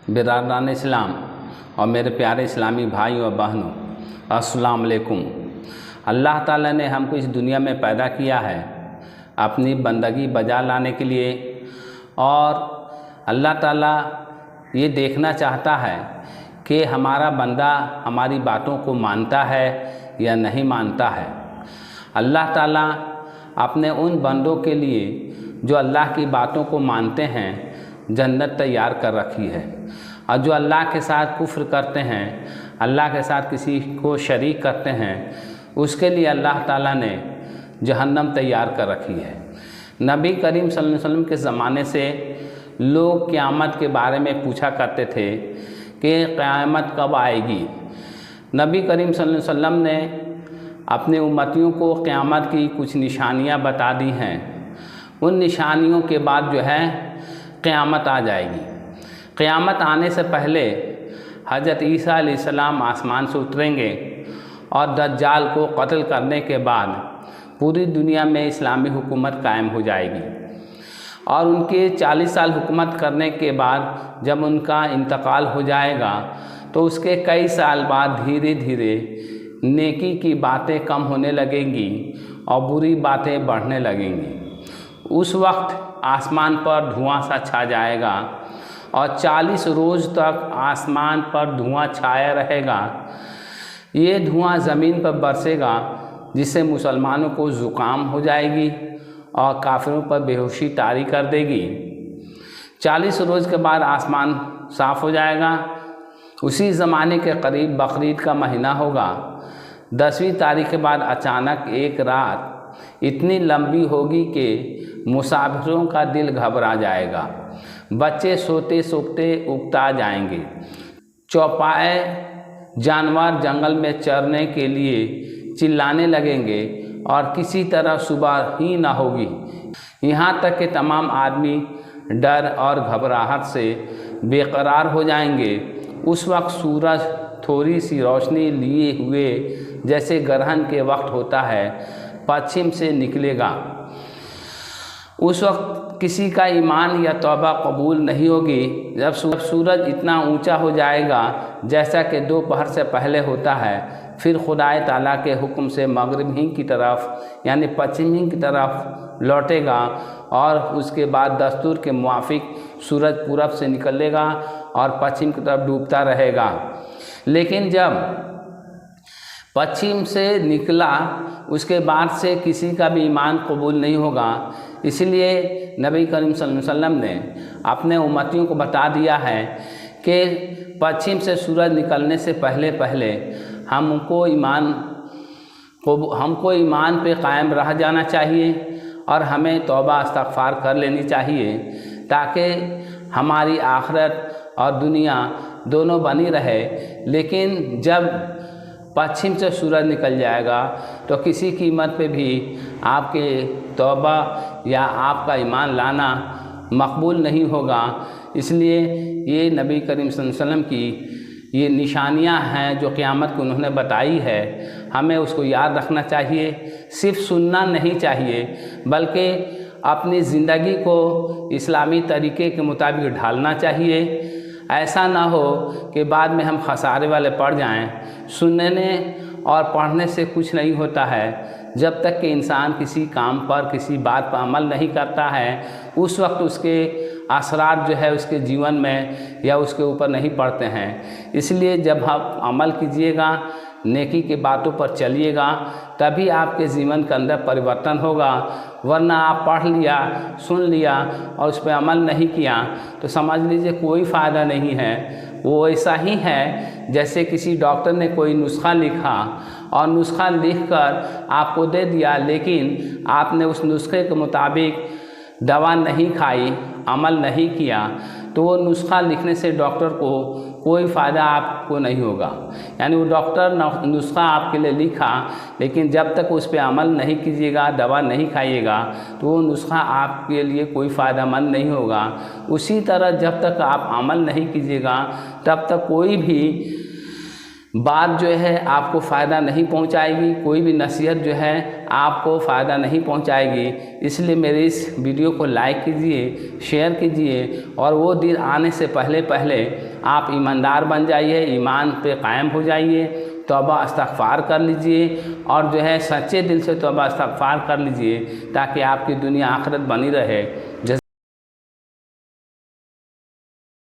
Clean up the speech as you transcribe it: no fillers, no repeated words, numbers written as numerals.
बिरादरान इस्लाम और मेरे प्यारे इस्लामी भाइयों और बहनों, अस्सलाम वालेकुम। अल्लाह ताला ने हमको इस दुनिया में पैदा किया है अपनी बंदगी बजा लाने के लिए, और अल्लाह ताला ये देखना चाहता है कि हमारा बंदा हमारी बातों को मानता है या नहीं मानता है। अल्लाह ताला अपने उन बंदों के लिए जो अल्लाह की बातों को मानते हैं जन्नत तैयार कर रखी है, और जो अल्लाह के साथ कुफ्र करते हैं, अल्लाह के साथ किसी को शरीक करते हैं, उसके लिए अल्लाह ताला ने जहन्नम तैयार कर रखी है। नबी करीम सल्लल्लाहु अलैहि वसल्लम के ज़माने से लोग क़यामत के बारे में पूछा करते थे कि क़यामत कब आएगी। नबी करीम सल्लल्लाहु अलैहि वसल्लम ने अपने उम्मतियों को क़यामत की कुछ निशानियां बता दी हैं। उन निशानियों के बाद जो है क़यामत आ जाएगी। क़यामत आने से पहले हज़रत ईसा अलैहिस्सलाम आसमान से उतरेंगे और दज्जाल को कत्ल करने के बाद पूरी दुनिया में इस्लामी हुकूमत कायम हो जाएगी। और उनके 40 साल हुकूमत करने के बाद जब उनका इंतकाल हो जाएगा तो उसके कई साल बाद धीरे धीरे नेकी की बातें कम होने लगेंगी और बुरी बातें बढ़ने लगेंगी। उस वक्त आसमान पर धुआं सा छा जाएगा और 40 रोज़ तक आसमान पर धुआं छाया रहेगा। ये धुआं ज़मीन पर बरसेगा जिससे मुसलमानों को ज़ुकाम हो जाएगी और काफिरों पर बेहोशी तारी कर देगी। 40 रोज़ के बाद आसमान साफ़ हो जाएगा। उसी ज़माने के करीब बकरीद का महीना होगा। 10वीं तारीख के बाद अचानक एक रात इतनी लंबी होगी कि मुसाफिरों का दिल घबरा जाएगा। बच्चे सोते सोते उकता जाएंगे। चौपाए जानवर जंगल में चरने के लिए चिल्लाने लगेंगे और किसी तरह सुबह ही ना होगी। यहाँ तक कि तमाम आदमी डर और घबराहट से बेकरार हो जाएंगे। उस वक्त सूरज थोड़ी सी रोशनी लिए हुए जैसे ग्रहण के वक्त होता है पश्चिम से निकलेगा। उस वक्त किसी का ईमान या तौबा कबूल नहीं होगी। जब सूरज इतना ऊंचा हो जाएगा जैसा कि दोपहर से पहले होता है, फिर खुदाए ताला के हुक्म से मगरिब ही की तरफ यानी पश्चिम ही की तरफ लौटेगा और उसके बाद दस्तूर के मुआफिक सूरज पूरब से निकलेगा और पश्चिम की तरफ डूबता रहेगा। लेकिन जब पश्चिम से निकला उसके बाद से किसी का भी ईमान कबूल नहीं होगा। इसलिए नबी करीम सल्लल्लाहु अलैहि वसल्लम ने अपने उम्मतियों को बता दिया है कि पश्चिम से सूरज निकलने से पहले पहले हमको ईमान पे कायम रह जाना चाहिए और हमें तौबा इस्तग़फ़ार कर लेनी चाहिए ताकि हमारी आखिरत और दुनिया दोनों बनी रहे। लेकिन जब पश्चिम से सूरज निकल जाएगा तो किसी कीमत पे भी आपके तौबा या आपका ईमान लाना मकबूल नहीं होगा। इसलिए ये नबी करीम सल्लल्लाहु अलैहि वसल्लम की ये निशानियां हैं जो क़यामत को उन्होंने बताई है। हमें उसको याद रखना चाहिए, सिर्फ सुनना नहीं चाहिए बल्कि अपनी ज़िंदगी को इस्लामी तरीक़े के मुताबिक ढालना चाहिए। ऐसा ना हो कि बाद में हम खसारे वाले पड़ जाएं। सुनने और पढ़ने से कुछ नहीं होता है। जब तक कि इंसान किसी काम पर किसी बात पर अमल नहीं करता है उस वक्त उसके असरात जो है उसके जीवन में या उसके ऊपर नहीं पड़ते हैं। इसलिए जब आप अमल कीजिएगा, नेकी के बातों पर चलिएगा, तभी आपके जीवन के अंदर परिवर्तन होगा। वरना आप पढ़ लिया, सुन लिया और उस पर अमल नहीं किया तो समझ लीजिए कोई फ़ायदा नहीं है। वो ऐसा ही है जैसे किसी डॉक्टर ने कोई नुस्खा लिखा और नुस्खा लिखकर आपको दे दिया, लेकिन आपने उस नुस्खे के मुताबिक दवा नहीं खाई, अमल नहीं किया, तो वो नुस्खा लिखने से डॉक्टर को कोई फ़ायदा आपको नहीं होगा। यानी वो डॉक्टर नुस्खा आपके लिए लिखा, लेकिन जब तक उस पर अमल नहीं कीजिएगा, दवा नहीं खाइएगा, तो वो नुस्खा आपके लिए कोई फ़ायदेमंद नहीं होगा। उसी तरह जब तक आप अमल नहीं कीजिएगा तब तक कोई भी बात जो है आपको फ़ायदा नहीं पहुंचाएगी, कोई भी नसीहत जो है आपको फ़ायदा नहीं पहुंचाएगी। इसलिए मेरे इस वीडियो को लाइक कीजिए, शेयर कीजिए और वो दिन आने से पहले पहले आप ईमानदार बन जाइए, ईमान पे कायम हो जाइए, तौबा इस्तग़फ़ार कर लीजिए और जो है सच्चे दिल से तौबा इस्तग़फ़ार कर लीजिए ताकि आपकी दुनिया आखिरत बनी रहे।